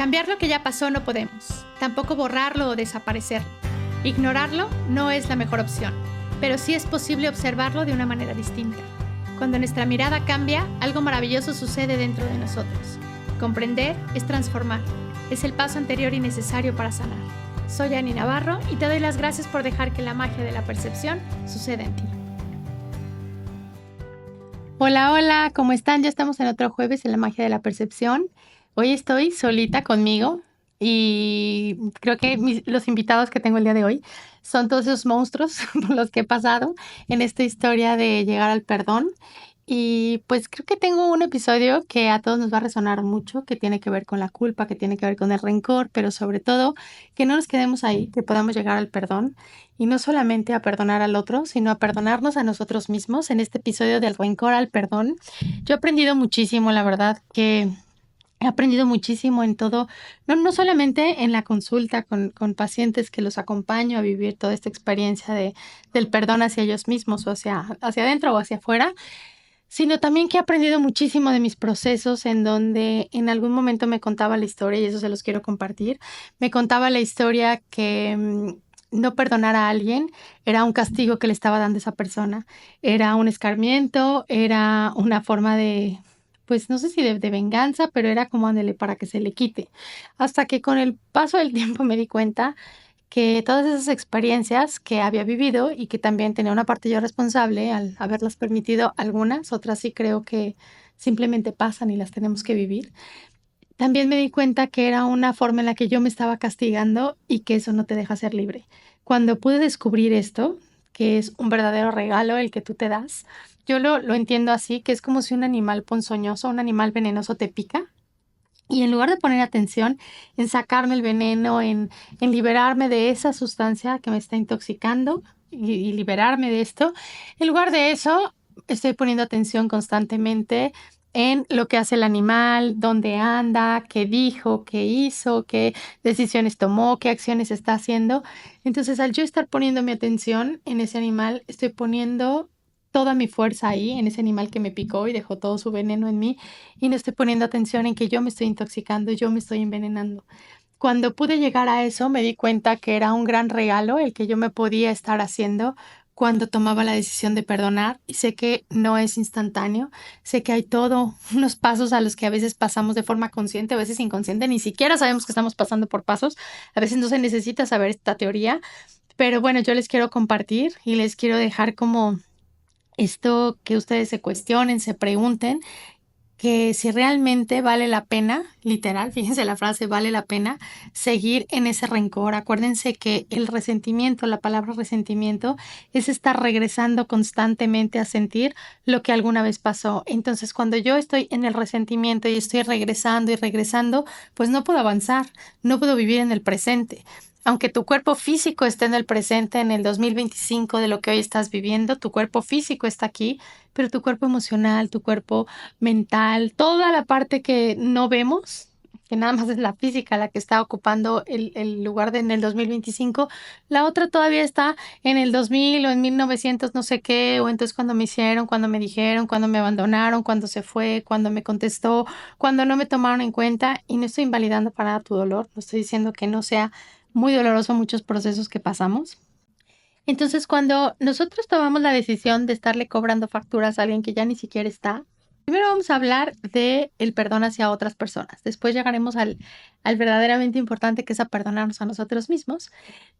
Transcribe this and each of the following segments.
Cambiar lo que ya pasó no podemos, tampoco borrarlo o desaparecerlo. Ignorarlo no es la mejor opción, pero sí es posible observarlo de una manera distinta. Cuando nuestra mirada cambia, algo maravilloso sucede dentro de nosotros. Comprender es transformar, es el paso anterior y necesario para sanar. Soy Ani Navarro y te doy las gracias por dejar que la magia de la percepción suceda en ti. Hola, hola, ¿cómo están? Ya estamos en otro jueves en la magia de la percepción. Hoy estoy solita conmigo y creo que los invitados que tengo el día de hoy son todos esos monstruos por los que he pasado en esta historia de llegar al perdón. Y pues creo que tengo un episodio que a todos nos va a resonar mucho, que tiene que ver con la culpa, que tiene que ver con el rencor, pero sobre todo que no nos quedemos ahí, que podamos llegar al perdón y no solamente a perdonar al otro, sino a perdonarnos a nosotros mismos. En este episodio del rencor al perdón, yo he aprendido muchísimo, la verdad, que he aprendido muchísimo en todo, no solamente en la consulta con pacientes que los acompaño a vivir toda esta experiencia del perdón hacia ellos mismos o hacia adentro o hacia afuera, sino también que he aprendido muchísimo de mis procesos en donde en algún momento me contaba la historia y eso se los quiero compartir. Me contaba la historia que no perdonar a alguien era un castigo que le estaba dando esa persona. Era un escarmiento, era una forma de, pues no sé si de venganza, pero era como ándele para que se le quite. Hasta que con el paso del tiempo me di cuenta que todas esas experiencias que había vivido y que también tenía una parte yo responsable al haberlas permitido algunas, otras sí creo que simplemente pasan y las tenemos que vivir. También me di cuenta que era una forma en la que yo me estaba castigando y que eso no te deja ser libre. Cuando pude descubrir esto, que es un verdadero regalo el que tú te das, yo lo entiendo así, que es como si un animal ponzoñoso, un animal venenoso te pica. Y en lugar de poner atención en sacarme el veneno, en liberarme de esa sustancia que me está intoxicando y liberarme de esto, en lugar de eso, estoy poniendo atención constantemente en lo que hace el animal, dónde anda, qué dijo, qué hizo, qué decisiones tomó, qué acciones está haciendo. Entonces, al yo estar poniendo mi atención en ese animal, estoy poniendo toda mi fuerza ahí, en ese animal que me picó y dejó todo su veneno en mí y no estoy poniendo atención en que yo me estoy intoxicando, yo me estoy envenenando. Cuando pude llegar a eso, me di cuenta que era un gran regalo el que yo me podía estar haciendo cuando tomaba la decisión de perdonar. Y sé que no es instantáneo, sé que hay todo unos pasos a los que a veces pasamos de forma consciente, a veces inconsciente, ni siquiera sabemos que estamos pasando por pasos, a veces no se necesita saber esta teoría, pero bueno, yo les quiero compartir y les quiero dejar como esto que ustedes se cuestionen, se pregunten que si realmente vale la pena, literal, fíjense la frase, vale la pena seguir en ese rencor. Acuérdense que el resentimiento, la palabra resentimiento, es estar regresando constantemente a sentir lo que alguna vez pasó. Entonces, cuando yo estoy en el resentimiento y estoy regresando y regresando, pues no puedo avanzar, no puedo vivir en el presente. Aunque tu cuerpo físico esté en el presente, en el 2025 de lo que hoy estás viviendo, tu cuerpo físico está aquí, pero tu cuerpo emocional, tu cuerpo mental, toda la parte que no vemos, que nada más es la física la que está ocupando el lugar en el 2025, la otra todavía está en el 2000 o en 1900 no sé qué, o entonces cuando me hicieron, cuando me dijeron, cuando me abandonaron, cuando se fue, cuando me contestó, cuando no me tomaron en cuenta, y no estoy invalidando para nada tu dolor, no estoy diciendo que no sea muy doloroso muchos procesos que pasamos. Entonces, cuando nosotros tomamos la decisión de estarle cobrando facturas a alguien que ya ni siquiera está, primero vamos a hablar de el perdón hacia otras personas. Después llegaremos al verdaderamente importante, que es a perdonarnos a nosotros mismos.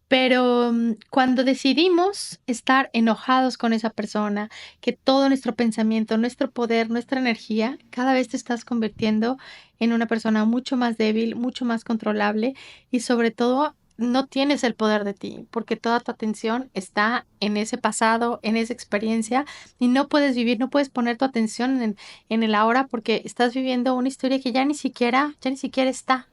Pero cuando decidimos estar enojados con esa persona, que todo nuestro pensamiento, nuestro poder, nuestra energía, cada vez te estás convirtiendo en una persona mucho más débil, mucho más controlable y sobre todo no tienes el poder de ti, porque toda tu atención está en ese pasado, en esa experiencia y no puedes vivir, no puedes poner tu atención en el ahora porque estás viviendo una historia que ya ni siquiera está.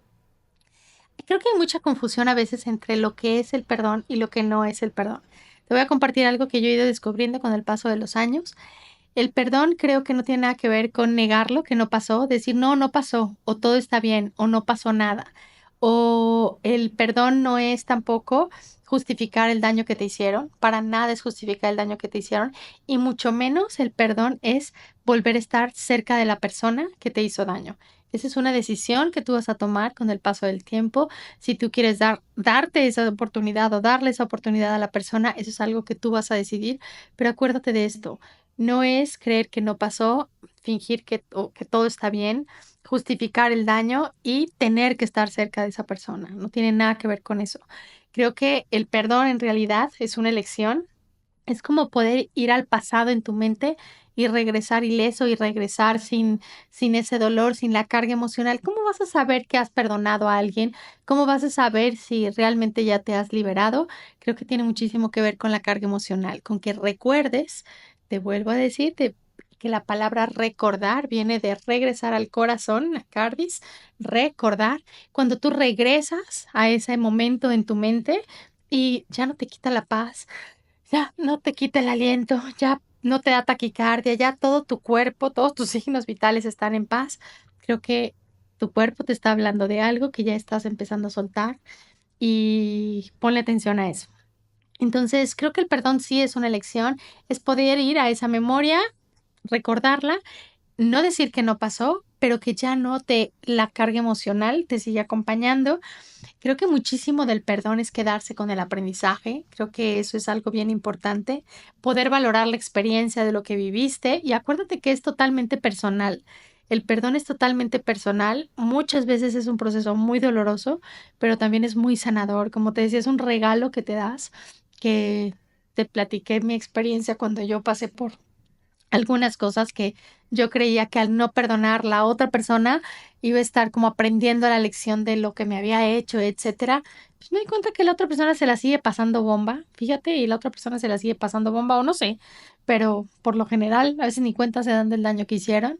Creo que hay mucha confusión a veces entre lo que es el perdón y lo que no es el perdón. Te voy a compartir algo que yo he ido descubriendo con el paso de los años. El perdón creo que no tiene nada que ver con negarlo, que no pasó, decir no, no pasó, o todo está bien, o no pasó nada. O el perdón no es tampoco justificar el daño que te hicieron, para nada es justificar el daño que te hicieron, y mucho menos el perdón es volver a estar cerca de la persona que te hizo daño. Esa es una decisión que tú vas a tomar con el paso del tiempo. Si tú quieres darte esa oportunidad o darle esa oportunidad a la persona, eso es algo que tú vas a decidir. Pero acuérdate de esto, no es creer que no pasó, fingir que todo está bien, justificar el daño y tener que estar cerca de esa persona. No tiene nada que ver con eso. Creo que el perdón en realidad es una elección, es como poder ir al pasado en tu mente y regresar ileso y regresar sin ese dolor, sin la carga emocional. ¿Cómo vas a saber que has perdonado a alguien? ¿Cómo vas a saber si realmente ya te has liberado? Creo que tiene muchísimo que ver con la carga emocional, con que recuerdes, te vuelvo a decir, que la palabra recordar viene de regresar al corazón, a cardis, recordar. Cuando tú regresas a ese momento en tu mente y ya no te quita la paz, ya no te quita el aliento, ya no te da taquicardia, ya todo tu cuerpo, todos tus signos vitales están en paz. Creo que tu cuerpo te está hablando de algo que ya estás empezando a soltar y ponle atención a eso. Entonces, creo que el perdón sí es una elección, es poder ir a esa memoria, recordarla, no decir que no pasó, pero que ya no te la carga emocional te sigue acompañando. Creo que muchísimo del perdón es quedarse con el aprendizaje. Creo que eso es algo bien importante. Poder valorar la experiencia de lo que viviste y acuérdate que es totalmente personal. El perdón es totalmente personal. Muchas veces es un proceso muy doloroso, pero también es muy sanador. Como te decía, es un regalo que te das, que te platiqué mi experiencia cuando yo pasé por algunas cosas que yo creía que al no perdonar la otra persona iba a estar como aprendiendo la lección de lo que me había hecho, etcétera. Pues me di cuenta que la otra persona se la sigue pasando bomba, fíjate, y la otra persona se la sigue pasando bomba o no sé, pero por lo general a veces ni cuenta se dan del daño que hicieron.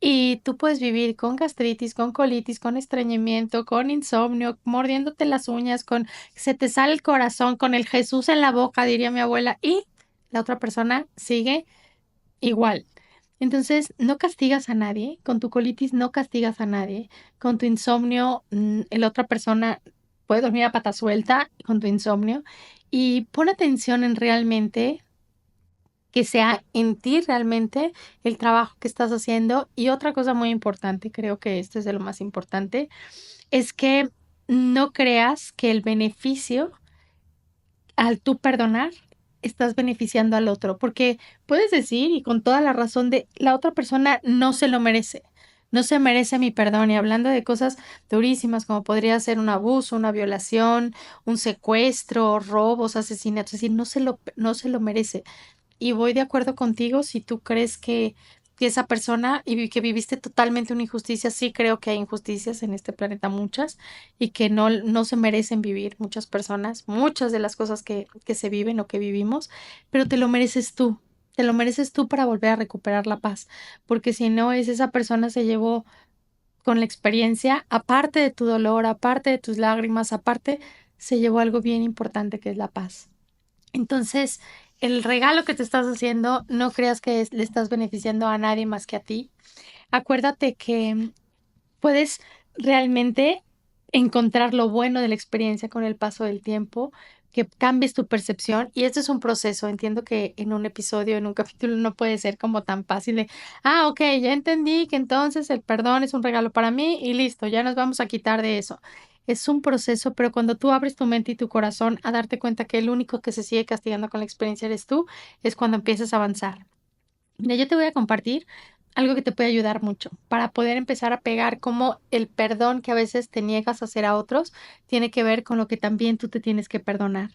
Y tú puedes vivir con gastritis, con colitis, con estreñimiento, con insomnio, mordiéndote las uñas, con se te sale el corazón, con el Jesús en la boca, diría mi abuela, y la otra persona sigue igual. Entonces, no castigas a nadie, con tu colitis no castigas a nadie, con tu insomnio, la otra persona puede dormir a pata suelta con tu insomnio y pon atención en realmente que sea en ti realmente el trabajo que estás haciendo. Y otra cosa muy importante, creo que esto es de lo más importante, es que no creas que el beneficio al tú perdonar, estás beneficiando al otro, porque puedes decir, y con toda la razón, de la otra persona no se lo merece, no se merece mi perdón. Y hablando de cosas durísimas, como podría ser un abuso, una violación, un secuestro, robos, asesinatos, es decir, no se lo merece. Y voy de acuerdo contigo si tú crees que esa persona que viviste totalmente una injusticia, sí creo que hay injusticias en este planeta, muchas, y que no se merecen vivir muchas personas, muchas de las cosas que se viven o que vivimos, pero te lo mereces tú para volver a recuperar la paz, porque si no es esa persona se llevó con la experiencia, aparte de tu dolor, aparte de tus lágrimas, aparte, se llevó algo bien importante que es la paz. Entonces, el regalo que te estás haciendo, no creas que le estás beneficiando a nadie más que a ti. Acuérdate que puedes realmente encontrar lo bueno de la experiencia con el paso del tiempo, que cambies tu percepción. Y este es un proceso. Entiendo que en un episodio, en un capítulo, no puede ser como tan fácil de, ok, ya entendí que entonces el perdón es un regalo para mí y listo, ya nos vamos a quitar de eso. Es un proceso, pero cuando tú abres tu mente y tu corazón a darte cuenta que el único que se sigue castigando con la experiencia eres tú, es cuando empiezas a avanzar. Mira, yo te voy a compartir algo que te puede ayudar mucho para poder empezar a pegar cómo el perdón que a veces te niegas a hacer a otros tiene que ver con lo que también tú te tienes que perdonar.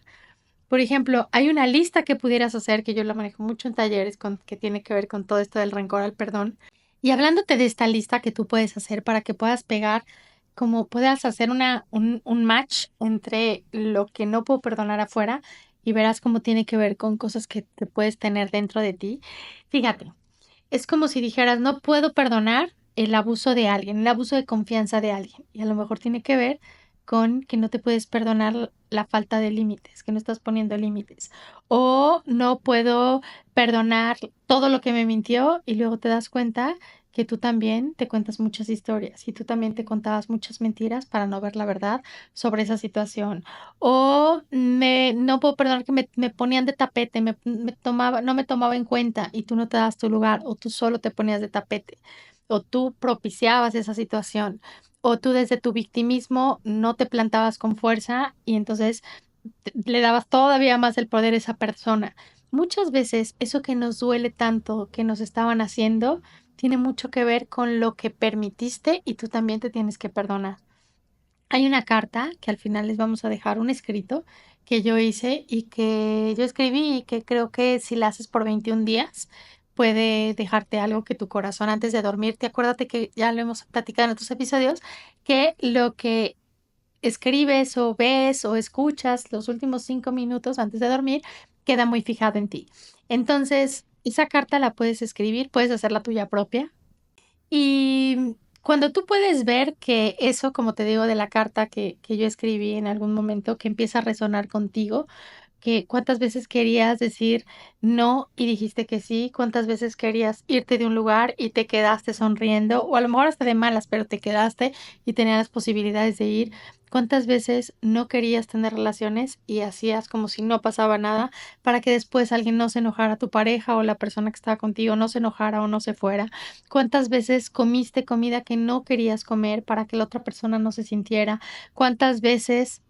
Por ejemplo, hay una lista que pudieras hacer, que yo la manejo mucho en talleres, que tiene que ver con todo esto del rencor al perdón. Y hablándote de esta lista que tú puedes hacer para que puedas pegar, como puedas hacer un match entre lo que no puedo perdonar afuera y verás cómo tiene que ver con cosas que te puedes tener dentro de ti. Fíjate, es como si dijeras, no puedo perdonar el abuso de alguien, el abuso de confianza de alguien. Y a lo mejor tiene que ver con que no te puedes perdonar la falta de límites, que no estás poniendo límites. O no puedo perdonar todo lo que me mintió y luego te das cuenta que tú también te cuentas muchas historias y tú también te contabas muchas mentiras para no ver la verdad sobre esa situación. O no puedo perdonar que me ponían de tapete, no me tomaba en cuenta y tú no te das tu lugar o tú solo te ponías de tapete. o tú propiciabas esa situación, o tú desde tu victimismo no te plantabas con fuerza y entonces le dabas todavía más el poder a esa persona. Muchas veces eso que nos duele tanto que nos estaban haciendo tiene mucho que ver con lo que permitiste y tú también te tienes que perdonar. Hay una carta que al final les vamos a dejar un escrito que yo hice y que yo escribí y que creo que si la haces por 21 días puede dejarte algo que tu corazón antes de dormirte. Acuérdate que ya lo hemos platicado en otros episodios, que lo que escribes o ves o escuchas los últimos 5 minutos antes de dormir queda muy fijado en ti. Entonces, esa carta la puedes escribir, puedes hacerla tuya propia y cuando tú puedes ver que eso, como te digo, de la carta que yo escribí en algún momento, que empieza a resonar contigo, que cuántas veces querías decir no y dijiste que sí, cuántas veces querías irte de un lugar y te quedaste sonriendo, o a lo mejor hasta de malas, pero te quedaste y tenías las posibilidades de ir. Cuántas veces no querías tener relaciones y hacías como si no pasaba nada para que después alguien no se enojara, tu pareja o la persona que estaba contigo no se enojara o no se fuera. Cuántas veces comiste comida que no querías comer para que la otra persona no se sintiera. Cuántas veces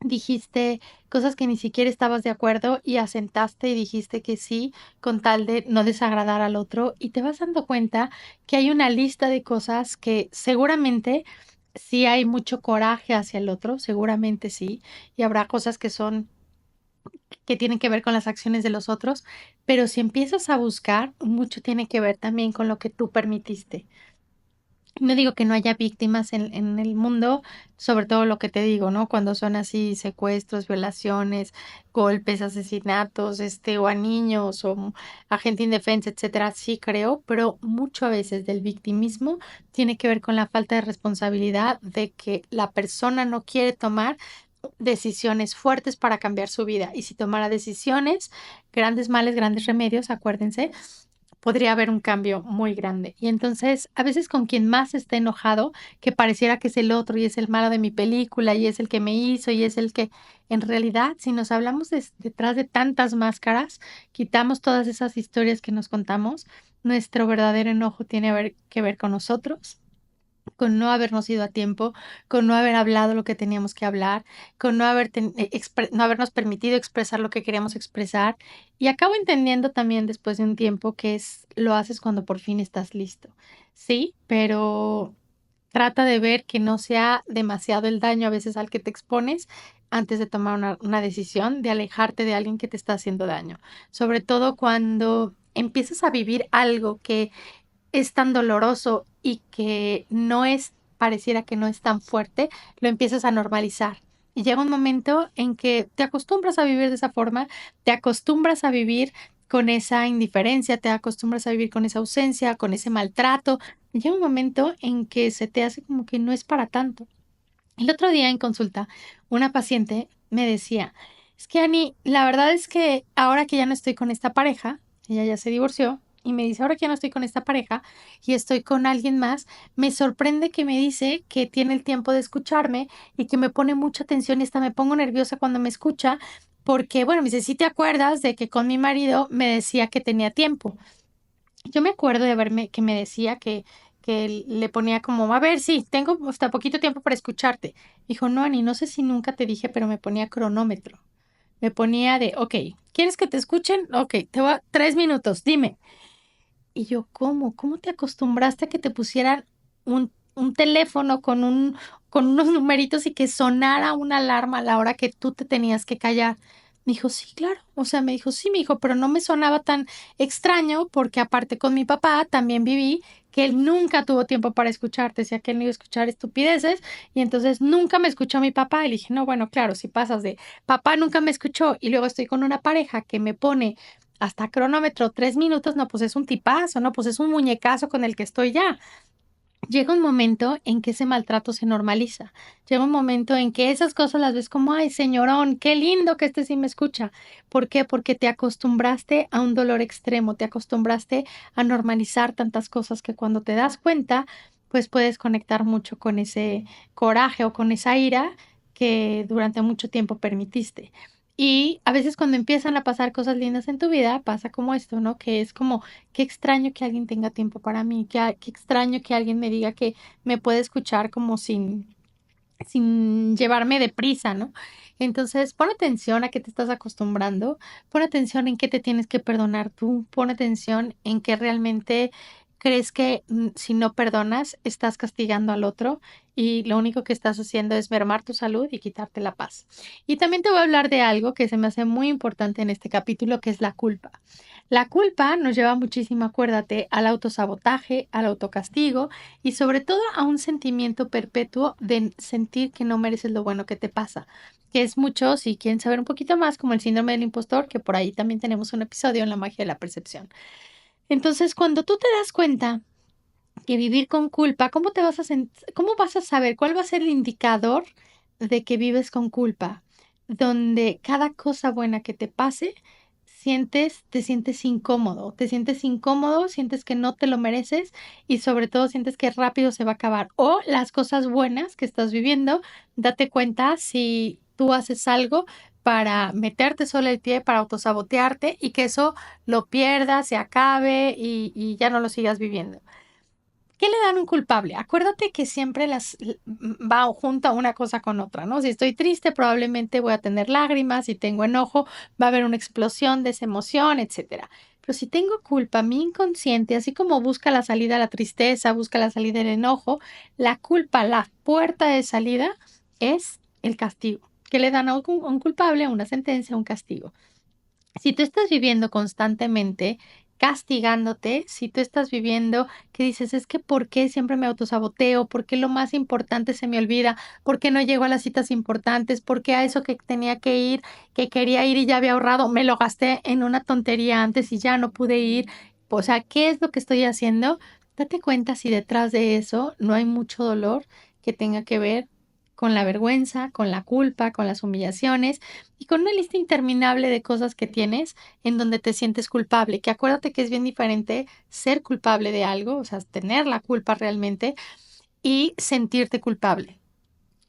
dijiste cosas que ni siquiera estabas de acuerdo y asentaste y dijiste que sí con tal de no desagradar al otro y te vas dando cuenta que hay una lista de cosas que seguramente sí hay mucho coraje hacia el otro, seguramente sí, y habrá cosas que tienen que ver con las acciones de los otros, pero si empiezas a buscar, mucho tiene que ver también con lo que tú permitiste. No digo que no haya víctimas en el mundo, sobre todo lo que te digo, ¿no? Cuando son así secuestros, violaciones, golpes, asesinatos, o a niños o a gente indefensa, etcétera, sí creo, pero mucho a veces del victimismo tiene que ver con la falta de responsabilidad de que la persona no quiere tomar decisiones fuertes para cambiar su vida. Y si tomara decisiones, grandes males, grandes remedios, acuérdense, podría haber un cambio muy grande. Y entonces, a veces con quien más está enojado, que pareciera que es el otro y es el malo de mi película y es el que me hizo y es el que, en realidad, si nos hablamos detrás de tantas máscaras, quitamos todas esas historias que nos contamos, nuestro verdadero enojo tiene que ver con nosotros, con no habernos ido a tiempo, con no haber hablado lo que teníamos que hablar, con no habernos permitido expresar lo que queríamos expresar. Y acabo entendiendo también después de un tiempo que lo haces cuando por fin estás listo. Sí, pero trata de ver que no sea demasiado el daño a veces al que te expones antes de tomar una decisión de alejarte de alguien que te está haciendo daño. Sobre todo cuando empiezas a vivir algo que es tan doloroso y que no es, pareciera que no es tan fuerte, lo empiezas a normalizar. Y llega un momento en que te acostumbras a vivir de esa forma, te acostumbras a vivir con esa indiferencia, te acostumbras a vivir con esa ausencia, con ese maltrato. Y llega un momento en que se te hace como que no es para tanto. El otro día en consulta, una paciente me decía, es que Ani, la verdad es que ahora que ya no estoy con esta pareja, ella ya se divorció, y me dice, ahora que ya no estoy con esta pareja y estoy con alguien más, me sorprende que me dice que tiene el tiempo de escucharme y que me pone mucha atención y hasta me pongo nerviosa cuando me escucha, porque, bueno, me dice, si te acuerdas de que con mi marido me decía que tenía tiempo. Yo me acuerdo de que me decía que le ponía como, a ver, sí, tengo hasta poquito tiempo para escucharte. Dijo, no, Ani, no sé si nunca te dije, pero me ponía cronómetro. Me ponía de, ok, ¿quieres que te escuchen? Ok, te voy a 3 minutos, dime. Y yo, ¿cómo? ¿Cómo te acostumbraste a que te pusieran un teléfono con unos numeritos y que sonara una alarma a la hora que tú te tenías que callar? Me dijo, sí, claro. O sea, me dijo, sí, me dijo, pero no me sonaba tan extraño porque aparte con mi papá también viví que él nunca tuvo tiempo para escucharte, decía que él no iba a escuchar estupideces y entonces nunca me escuchó mi papá. Y le dije, no, bueno, claro, si pasas de papá nunca me escuchó y luego estoy con una pareja que me pone hasta cronómetro 3 minutos, no, pues es un tipazo, no, pues es un muñecazo con el que estoy ya. Llega un momento en que ese maltrato se normaliza. Llega un momento en que esas cosas las ves como, ay, señorón, qué lindo que este sí me escucha. ¿Por qué? Porque te acostumbraste a un dolor extremo, te acostumbraste a normalizar tantas cosas que cuando te das cuenta, pues puedes conectar mucho con ese coraje o con esa ira que durante mucho tiempo permitiste. Y a veces cuando empiezan a pasar cosas lindas en tu vida, pasa como esto, ¿no? Que es como, qué extraño que alguien tenga tiempo para mí, qué extraño que alguien me diga que me puede escuchar como sin llevarme deprisa, ¿no? Entonces, pon atención a qué te estás acostumbrando, pon atención en qué te tienes que perdonar tú, pon atención en qué realmente crees que si no perdonas, estás castigando al otro y lo único que estás haciendo es mermar tu salud y quitarte la paz. Y también te voy a hablar de algo que se me hace muy importante en este capítulo, que es la culpa. La culpa nos lleva muchísimo, acuérdate, al autosabotaje, al autocastigo y sobre todo a un sentimiento perpetuo de sentir que no mereces lo bueno que te pasa, que es mucho, si quieren saber un poquito más, como el síndrome del impostor, que por ahí también tenemos un episodio en la magia de la percepción. Entonces, cuando tú te das cuenta que vivir con culpa, cómo vas a saber cuál va a ser el indicador de que vives con culpa? Donde cada cosa buena que te pase, te sientes incómodo, sientes que no te lo mereces y sobre todo sientes que rápido se va a acabar. O las cosas buenas que estás viviendo, date cuenta si tú haces algo para meterte solo el pie, para autosabotearte y que eso lo pierdas, se acabe y ya no lo sigas viviendo. ¿Qué le dan un culpable? Acuérdate que siempre va junto una cosa con otra, ¿no? Si estoy triste, probablemente voy a tener lágrimas, si tengo enojo, va a haber una explosión de esa emoción, etcétera. Pero si tengo culpa, mi inconsciente, así como busca la salida a la tristeza, busca la salida al enojo, la culpa, la puerta de salida es el castigo. ¿Qué le dan a un culpable? Una sentencia, un castigo. Si tú estás viviendo constantemente castigándote, si tú estás viviendo que dices, es que ¿por qué siempre me autosaboteo? ¿Por qué lo más importante se me olvida? ¿Por qué no llego a las citas importantes? ¿Por qué a eso que tenía que ir, que quería ir y ya había ahorrado, me lo gasté en una tontería antes y ya no pude ir? O sea, ¿qué es lo que estoy haciendo? Date cuenta si detrás de eso no hay mucho dolor que tenga que ver con la vergüenza, con la culpa, con las humillaciones y con una lista interminable de cosas que tienes en donde te sientes culpable, que acuérdate que es bien diferente ser culpable de algo, o sea, tener la culpa realmente y sentirte culpable.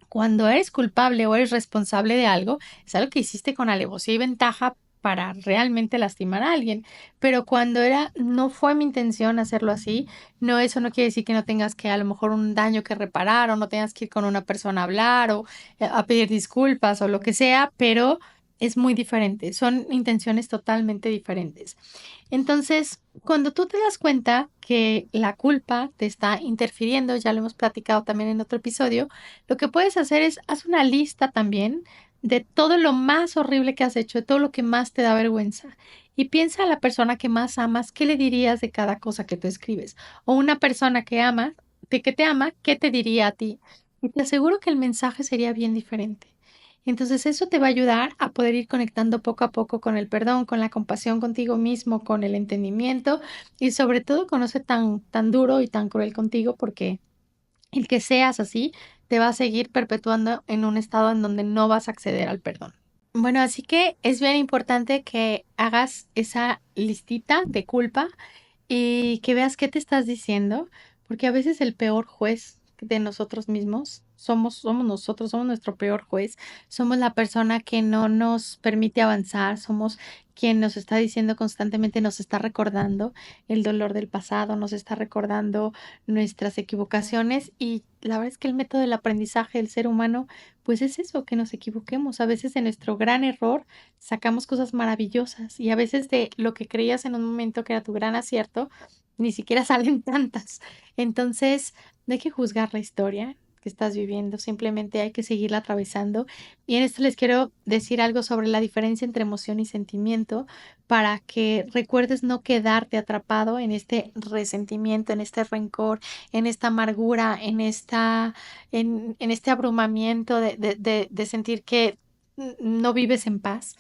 Cuando eres culpable o eres responsable de algo, es algo que hiciste con alevosía y ventaja para realmente lastimar a alguien. Pero cuando no fue mi intención hacerlo así, no, eso no quiere decir que no tengas que a lo mejor un daño que reparar o no tengas que ir con una persona a hablar o a pedir disculpas o lo que sea, pero es muy diferente. Son intenciones totalmente diferentes. Entonces, cuando tú te das cuenta que la culpa te está interfiriendo, ya lo hemos platicado también en otro episodio, lo que puedes hacer es haz una lista también de todo lo más horrible que has hecho, de todo lo que más te da vergüenza. Y piensa a la persona que más amas, ¿qué le dirías de cada cosa que tú escribes? O una persona que amas, de que te ama, ¿qué te diría a ti? Y te aseguro que el mensaje sería bien diferente. Entonces eso te va a ayudar a poder ir conectando poco a poco con el perdón, con la compasión contigo mismo, con el entendimiento y sobre todo con no ser tan duro y tan cruel contigo porque el que seas así te va a seguir perpetuando en un estado en donde no vas a acceder al perdón. Bueno, así que es bien importante que hagas esa listita de culpa y que veas qué te estás diciendo, porque a veces el peor juez de nosotros mismos somos nosotros, somos nuestro peor juez, somos la persona que no nos permite avanzar, somos quien nos está diciendo constantemente, nos está recordando el dolor del pasado, nos está recordando nuestras equivocaciones y la verdad es que el método del aprendizaje del ser humano, pues es eso, que nos equivoquemos. A veces de nuestro gran error sacamos cosas maravillosas y a veces de lo que creías en un momento que era tu gran acierto, ni siquiera salen tantas. Entonces, no hay que juzgar la historia que estás viviendo, simplemente hay que seguirla atravesando. Y en esto les quiero decir algo sobre la diferencia entre emoción y sentimiento para que recuerdes no quedarte atrapado en este resentimiento, en este rencor, en esta amargura, en este abrumamiento de sentir que no vives en paz.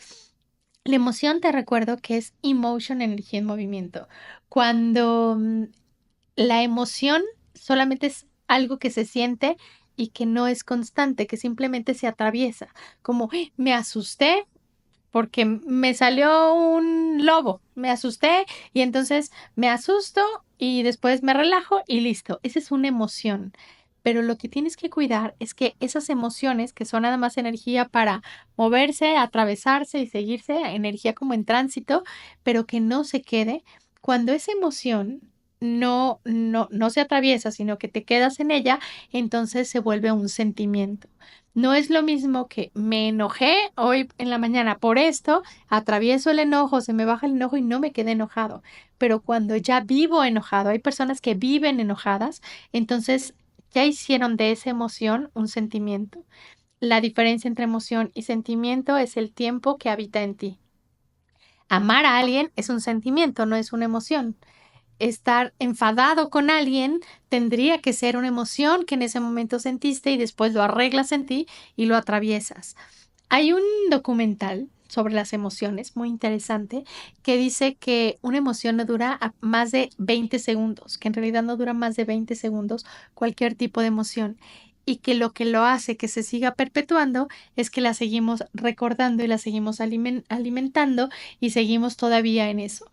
La emoción te recuerdo que es emotion, energía en movimiento. Cuando la emoción solamente es algo que se siente y que no es constante, que simplemente se atraviesa, como me asusté porque me salió un lobo, me asusté y entonces me asusto y después me relajo y listo. Esa es una emoción. pero lo que tienes que cuidar es que esas emociones, que son nada más energía para moverse, atravesarse y seguirse, energía como en tránsito, pero que no se quede, cuando esa emoción no se atraviesa, sino que te quedas en ella, entonces se vuelve un sentimiento. No es lo mismo que me enojé hoy en la mañana por esto, atravieso el enojo, se me baja el enojo y no me quedé enojado. Pero cuando ya vivo enojado, hay personas que viven enojadas, entonces ya hicieron de esa emoción un sentimiento. La diferencia entre emoción y sentimiento es el tiempo que habita en ti. Amar a alguien es un sentimiento, no es una emoción. Estar enfadado con alguien tendría que ser una emoción que en ese momento sentiste y después lo arreglas en ti y lo atraviesas. Hay un documental sobre las emociones muy interesante que dice que una emoción no dura más de 20 segundos, que en realidad no dura más de 20 segundos cualquier tipo de emoción y que lo hace que se siga perpetuando es que la seguimos recordando y la seguimos alimentando y seguimos todavía en eso.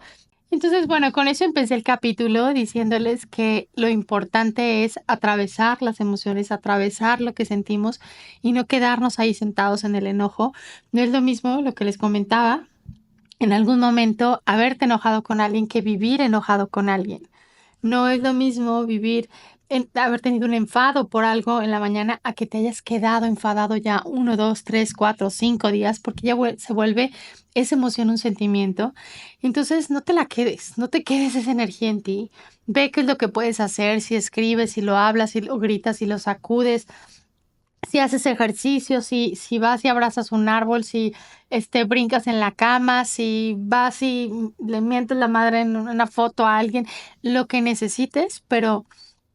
Entonces, bueno, con eso empecé el capítulo diciéndoles que lo importante es atravesar las emociones, atravesar lo que sentimos y no quedarnos ahí sentados en el enojo. No es lo mismo lo que les comentaba, en algún momento haberte enojado con alguien que vivir enojado con alguien. No es lo mismo haber tenido un enfado por algo en la mañana a que te hayas quedado enfadado ya 1, 2, 3, 4, 5 días, porque ya se vuelve esa emoción un sentimiento. Entonces no te la quedes, no te quedes esa energía en ti. Ve qué es lo que puedes hacer, si escribes, si lo hablas, si lo gritas, si lo sacudes, si haces ejercicio, si vas y abrazas un árbol, si brincas en la cama, si vas y le mientes la madre en una foto a alguien, lo que necesites, pero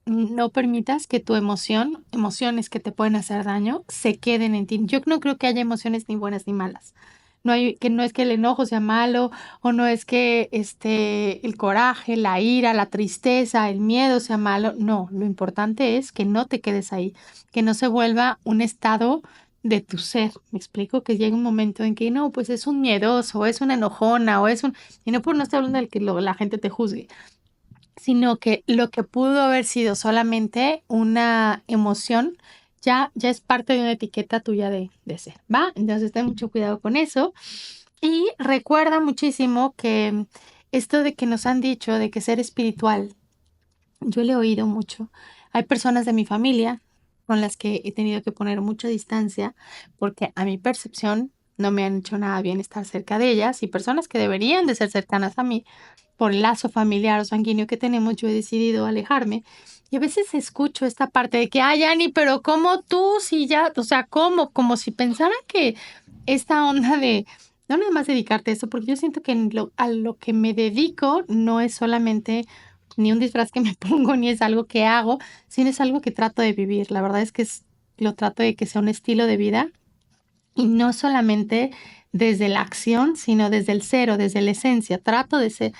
no permitas que tu emociones que te pueden hacer daño, se queden en ti. Yo no creo que haya emociones ni buenas ni malas. No es que el enojo sea malo, o no es que el coraje, la ira, la tristeza, el miedo sea malo. No, lo importante es que no te quedes ahí, que no se vuelva un estado de tu ser. Me explico que llega un momento en que no, pues es un miedoso, es una enojona, y no por no estar hablando del que la gente te juzgue, sino que lo que pudo haber sido solamente una emoción, ya es parte de una etiqueta tuya de ser, ¿va? Entonces ten mucho cuidado con eso y recuerda muchísimo que esto de que nos han dicho de que ser espiritual, yo le he oído mucho. Hay personas de mi familia con las que he tenido que poner mucha distancia porque a mi percepción no me han hecho nada bien estar cerca de ellas, y personas que deberían de ser cercanas a mí por el lazo familiar o sanguíneo que tenemos, yo he decidido alejarme. Y a veces escucho esta parte de que, ay, Ani, pero ¿cómo tú si ya, o sea, cómo? Como si pensara que esta onda de no nada más dedicarte a eso, porque yo siento que a lo que me dedico no es solamente ni un disfraz que me pongo, ni es algo que hago, sino es algo que trato de vivir. La verdad es que lo trato de que sea un estilo de vida y no solamente desde la acción, sino desde el cero, desde la esencia. Trato de ser,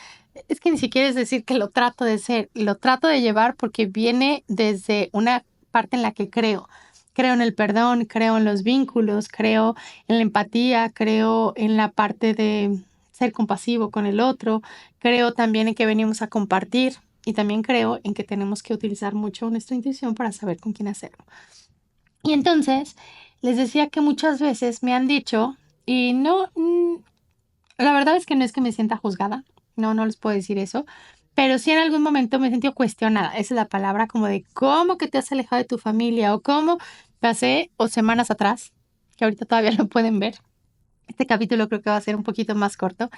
es que ni siquiera es decir que lo trato de ser, lo trato de llevar porque viene desde una parte en la que creo. Creo en el perdón, creo en los vínculos, creo en la empatía, creo en la parte de ser compasivo con el otro, creo también en que venimos a compartir y también creo en que tenemos que utilizar mucho nuestra intuición para saber con quién hacerlo. Y entonces les decía que muchas veces me han dicho, y no, la verdad es que no es que me sienta juzgada, no les puedo decir eso, pero sí en algún momento me he sentido cuestionada, esa es la palabra, como de cómo que te has alejado de tu familia o cómo pasé o semanas atrás, que ahorita todavía lo pueden ver. Este capítulo creo que va a ser un poquito más corto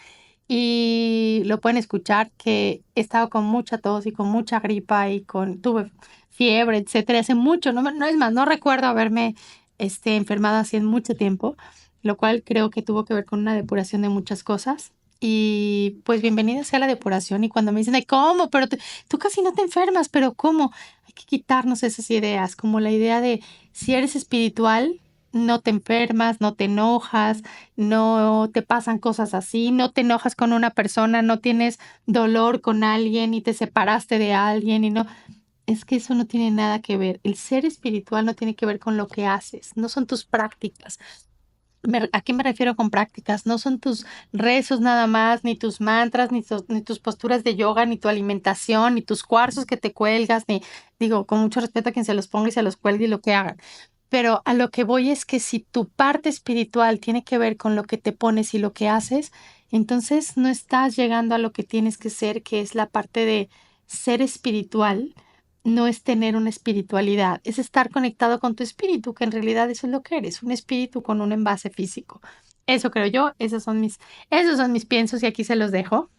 y lo pueden escuchar, que he estado con mucha tos y con mucha gripa y tuve fiebre, etcétera, hace mucho, no es más, no recuerdo haberme enfermado así en mucho tiempo, lo cual creo que tuvo que ver con una depuración de muchas cosas. Y pues bienvenida sea la depuración. Y cuando me dicen, ay, ¿cómo? Pero tú casi no te enfermas, pero ¿cómo? Hay que quitarnos esas ideas, como la idea de si eres espiritual, no te enfermas, no te enojas, no te pasan cosas así, no te enojas con una persona, no tienes dolor con alguien y te separaste de alguien y no, es que eso no tiene nada que ver. El ser espiritual no tiene que ver con lo que haces, no son tus prácticas. ¿A qué me refiero con prácticas? No son tus rezos nada más, ni tus mantras, ni tus posturas de yoga, ni tu alimentación, ni tus cuarzos que te cuelgas, ni digo, con mucho respeto a quien se los ponga y se los cuelgue y lo que hagan. Pero a lo que voy es que si tu parte espiritual tiene que ver con lo que te pones y lo que haces, entonces no estás llegando a lo que tienes que ser, que es la parte de ser espiritual. No es tener una espiritualidad, es estar conectado con tu espíritu, que en realidad eso es lo que eres, un espíritu con un envase físico. Eso creo yo, esos son mis piensos y aquí se los dejo.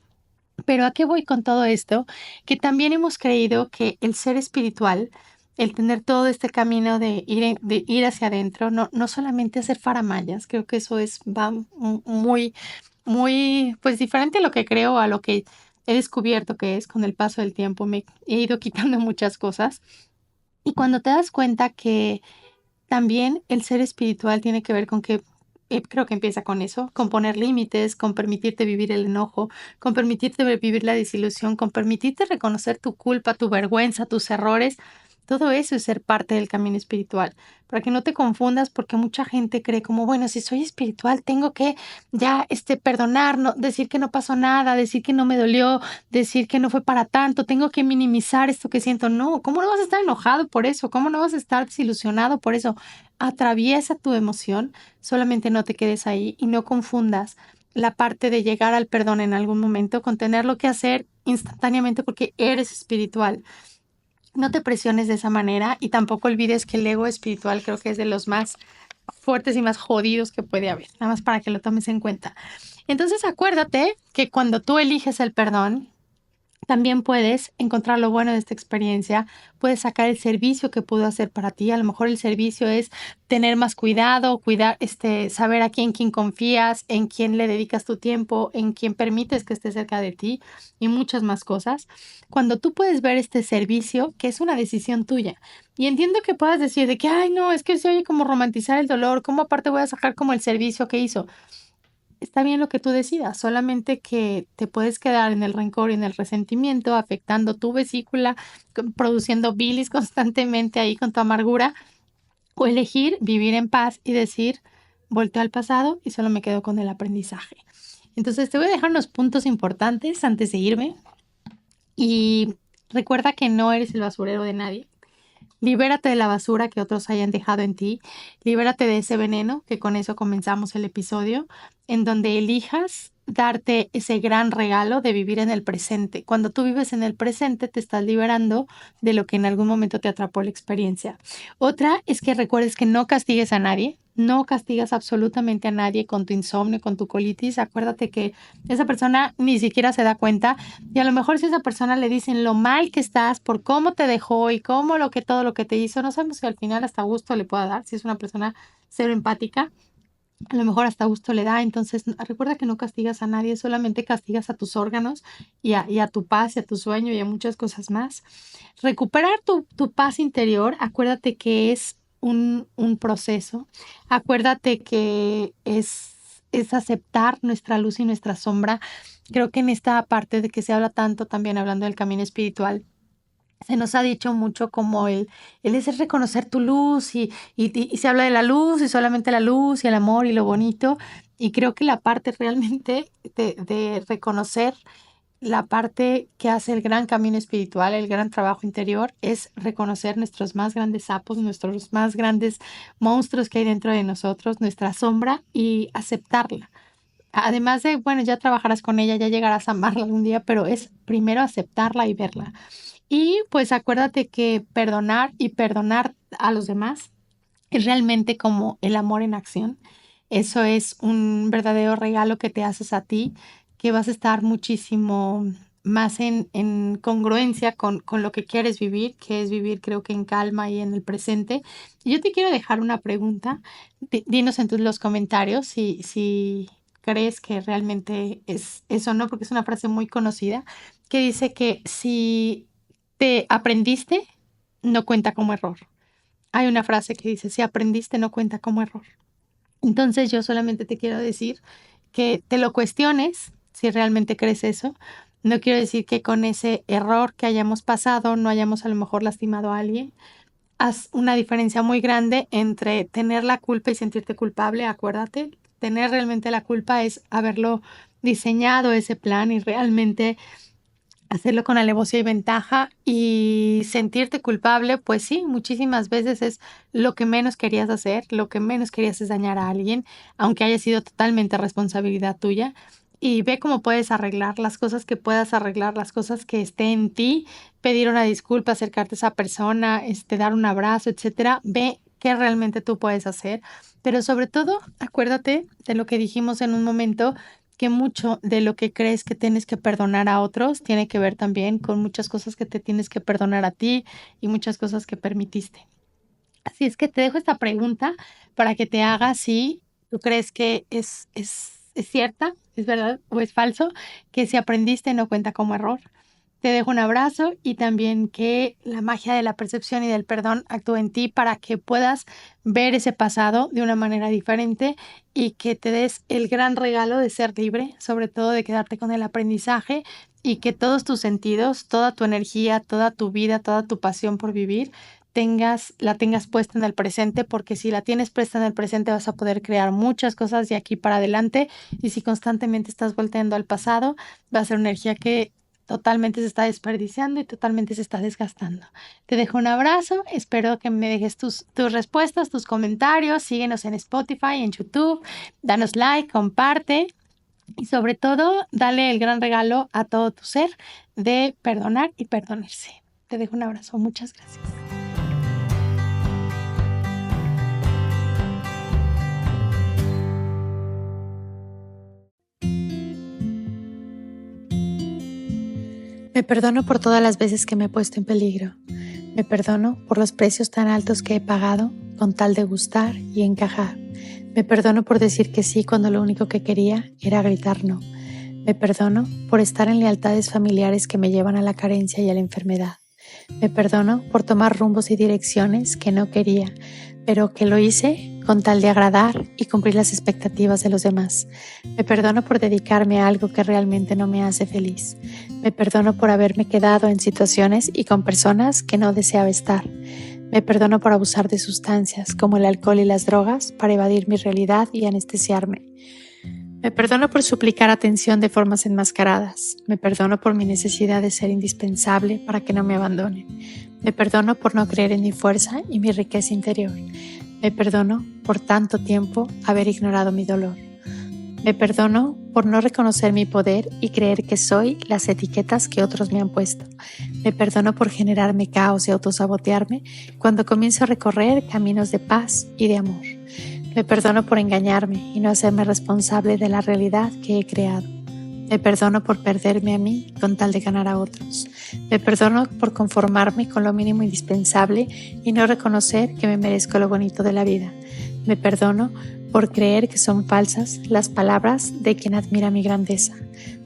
Pero ¿a qué voy con todo esto? Que también hemos creído que el ser espiritual, el tener todo este camino de ir hacia adentro, no solamente hacer faramayas, creo que eso va muy, muy, pues diferente a lo que creo, a lo que he descubierto que es con el paso del tiempo. Me he ido quitando muchas cosas. Y cuando te das cuenta que también el ser espiritual tiene que ver con que creo que empieza con eso, con poner límites, con permitirte vivir el enojo, con permitirte vivir la desilusión, con permitirte reconocer tu culpa, tu vergüenza, tus errores. Todo eso es ser parte del camino espiritual, para que no te confundas, porque mucha gente cree como, bueno, si soy espiritual, tengo que ya perdonar, no, decir que no pasó nada, decir que no me dolió, decir que no fue para tanto, tengo que minimizar esto que siento. No, ¿cómo no vas a estar enojado por eso? ¿Cómo no vas a estar desilusionado por eso? Atraviesa tu emoción, solamente no te quedes ahí y no confundas la parte de llegar al perdón en algún momento con tenerlo que hacer instantáneamente porque eres espiritual. No te presiones de esa manera y tampoco olvides que el ego espiritual creo que es de los más fuertes y más jodidos que puede haber, nada más para que lo tomes en cuenta. Entonces acuérdate que cuando tú eliges el perdón, también puedes encontrar lo bueno de esta experiencia, puedes sacar el servicio que pudo hacer para ti. A lo mejor el servicio es tener más cuidado, saber a quién confías, en quién le dedicas tu tiempo, en quién permites que esté cerca de ti y muchas más cosas. Cuando tú puedes ver este servicio, que es una decisión tuya, y entiendo que puedas decir de que, ay, no, es que se oye como romantizar el dolor, ¿cómo aparte voy a sacar como el servicio que hizo? Está bien lo que tú decidas, solamente que te puedes quedar en el rencor y en el resentimiento, afectando tu vesícula, produciendo bilis constantemente ahí con tu amargura, o elegir vivir en paz y decir, volteo al pasado y solo me quedo con el aprendizaje. Entonces te voy a dejar unos puntos importantes antes de irme y recuerda que no eres el basurero de nadie. Libérate de la basura que otros hayan dejado en ti. Libérate de ese veneno, que con eso comenzamos el episodio, en donde elijas darte ese gran regalo de vivir en el presente. Cuando tú vives en el presente, te estás liberando de lo que en algún momento te atrapó la experiencia. Otra es que recuerdes que no castigues a nadie. No castigas absolutamente a nadie con tu insomnio, con tu colitis. Acuérdate que esa persona ni siquiera se da cuenta y a lo mejor si a esa persona le dicen lo mal que estás por cómo te dejó y todo lo que te hizo, no sabemos si al final hasta gusto le pueda dar, si es una persona cero empática, a lo mejor hasta gusto le da. Entonces recuerda que no castigas a nadie, solamente castigas a tus órganos y a tu paz y a tu sueño y a muchas cosas más. Recuperar tu paz interior, acuérdate que es un proceso, acuérdate que es aceptar nuestra luz y nuestra sombra. Creo que en esta parte de que se habla tanto, también hablando del camino espiritual, se nos ha dicho mucho como el es reconocer tu luz y se habla de la luz y solamente la luz y el amor y lo bonito. Y creo que la parte realmente de reconocer la parte que hace el gran camino espiritual, el gran trabajo interior, es reconocer nuestros más grandes sapos, nuestros más grandes monstruos que hay dentro de nosotros, nuestra sombra y aceptarla. Además de, bueno, ya trabajarás con ella, ya llegarás a amarla algún día, pero es primero aceptarla y verla. Y pues acuérdate que perdonar y perdonar a los demás es realmente como el amor en acción. Eso es un verdadero regalo que te haces a ti, que vas a estar muchísimo más en congruencia con lo que quieres vivir, que es vivir creo que en calma y en el presente. Y yo te quiero dejar una pregunta. Dinos en los comentarios si crees que realmente es eso o no, porque es una frase muy conocida que dice que si te aprendiste, no cuenta como error. Hay una frase que dice, si aprendiste, no cuenta como error. Entonces yo solamente te quiero decir que te lo cuestiones si realmente crees eso. No quiero decir que con ese error que hayamos pasado no hayamos a lo mejor lastimado a alguien, haz una diferencia muy grande entre tener la culpa y sentirte culpable. Acuérdate, tener realmente la culpa es haberlo diseñado ese plan y realmente hacerlo con alevosía y ventaja, y sentirte culpable, pues sí, muchísimas veces es lo que menos querías hacer, lo que menos querías es dañar a alguien, aunque haya sido totalmente responsabilidad tuya. Y ve cómo puedes arreglar las cosas que puedas arreglar, las cosas que esté en ti, pedir una disculpa, acercarte a esa persona, dar un abrazo, etcétera. Ve qué realmente tú puedes hacer, pero sobre todo, acuérdate de lo que dijimos en un momento, que mucho de lo que crees que tienes que perdonar a otros tiene que ver también con muchas cosas que te tienes que perdonar a ti y muchas cosas que permitiste. Así es que te dejo esta pregunta para que te hagas si tú crees que es cierta, es verdad o es falso, que si aprendiste no cuenta como error. Te dejo un abrazo y también que la magia de la percepción y del perdón actúe en ti para que puedas ver ese pasado de una manera diferente y que te des el gran regalo de ser libre, sobre todo de quedarte con el aprendizaje y que todos tus sentidos, toda tu energía, toda tu vida, toda tu pasión por vivir, la tengas puesta en el presente, porque si la tienes puesta en el presente vas a poder crear muchas cosas de aquí para adelante, y si constantemente estás volteando al pasado, va a ser una energía que totalmente se está desperdiciando y totalmente se está desgastando. Te dejo un abrazo, espero que me dejes tus respuestas, tus comentarios, síguenos en Spotify, en YouTube, danos like, comparte y sobre todo dale el gran regalo a todo tu ser de perdonar y perdonarse. Te dejo un abrazo, muchas gracias. Me perdono por todas las veces que me he puesto en peligro. Me perdono por los precios tan altos que he pagado con tal de gustar y encajar. Me perdono por decir que sí cuando lo único que quería era gritar no. Me perdono por estar en lealtades familiares que me llevan a la carencia y a la enfermedad. Me perdono por tomar rumbos y direcciones que no quería, pero que lo hice con tal de agradar y cumplir las expectativas de los demás. Me perdono por dedicarme a algo que realmente no me hace feliz. Me perdono por haberme quedado en situaciones y con personas que no deseaba estar. Me perdono por abusar de sustancias como el alcohol y las drogas para evadir mi realidad y anestesiarme. Me perdono por suplicar atención de formas enmascaradas. Me perdono por mi necesidad de ser indispensable para que no me abandonen. Me perdono por no creer en mi fuerza y mi riqueza interior. Me perdono por tanto tiempo haber ignorado mi dolor. Me perdono por no reconocer mi poder y creer que soy las etiquetas que otros me han puesto. Me perdono por generarme caos y autosabotearme cuando comienzo a recorrer caminos de paz y de amor. Me perdono por engañarme y no hacerme responsable de la realidad que he creado. Me perdono por perderme a mí con tal de ganar a otros. Me perdono por conformarme con lo mínimo indispensable y no reconocer que me merezco lo bonito de la vida. Me perdono por creer que son falsas las palabras de quien admira mi grandeza.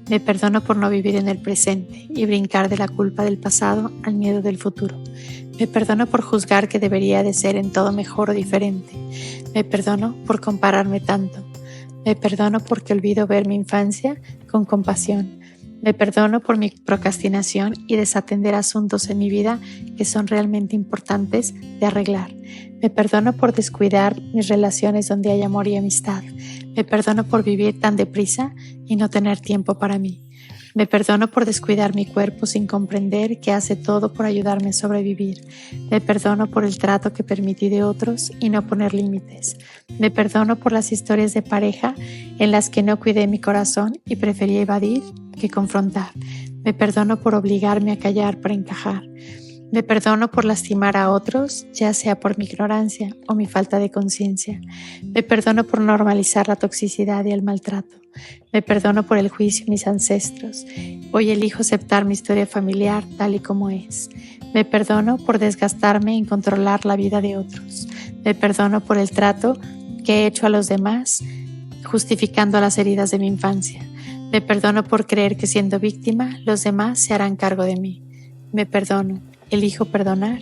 Me perdono por no vivir en el presente y brincar de la culpa del pasado al miedo del futuro. Me perdono por juzgar que debería de ser en todo mejor o diferente. Me perdono por compararme tanto. Me perdono porque olvido ver mi infancia con compasión. Me perdono por mi procrastinación y desatender asuntos en mi vida que son realmente importantes de arreglar. Me perdono por descuidar mis relaciones donde hay amor y amistad. Me perdono por vivir tan deprisa y no tener tiempo para mí. Me perdono por descuidar mi cuerpo sin comprender que hace todo por ayudarme a sobrevivir. Me perdono por el trato que permití de otros y no poner límites. Me perdono por las historias de pareja en las que no cuidé mi corazón y preferí evadir que confrontar. Me perdono por obligarme a callar para encajar. Me perdono por lastimar a otros, ya sea por mi ignorancia o mi falta de conciencia. Me perdono por normalizar la toxicidad y el maltrato. Me perdono por el juicio de mis ancestros. Hoy elijo aceptar mi historia familiar tal y como es. Me perdono por desgastarme en controlar la vida de otros. Me perdono por el trato que he hecho a los demás, justificando las heridas de mi infancia. Me perdono por creer que siendo víctima, los demás se harán cargo de mí. Me perdono. Elijo perdonar,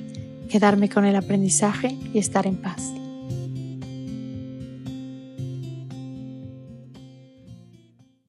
quedarme con el aprendizaje y estar en paz.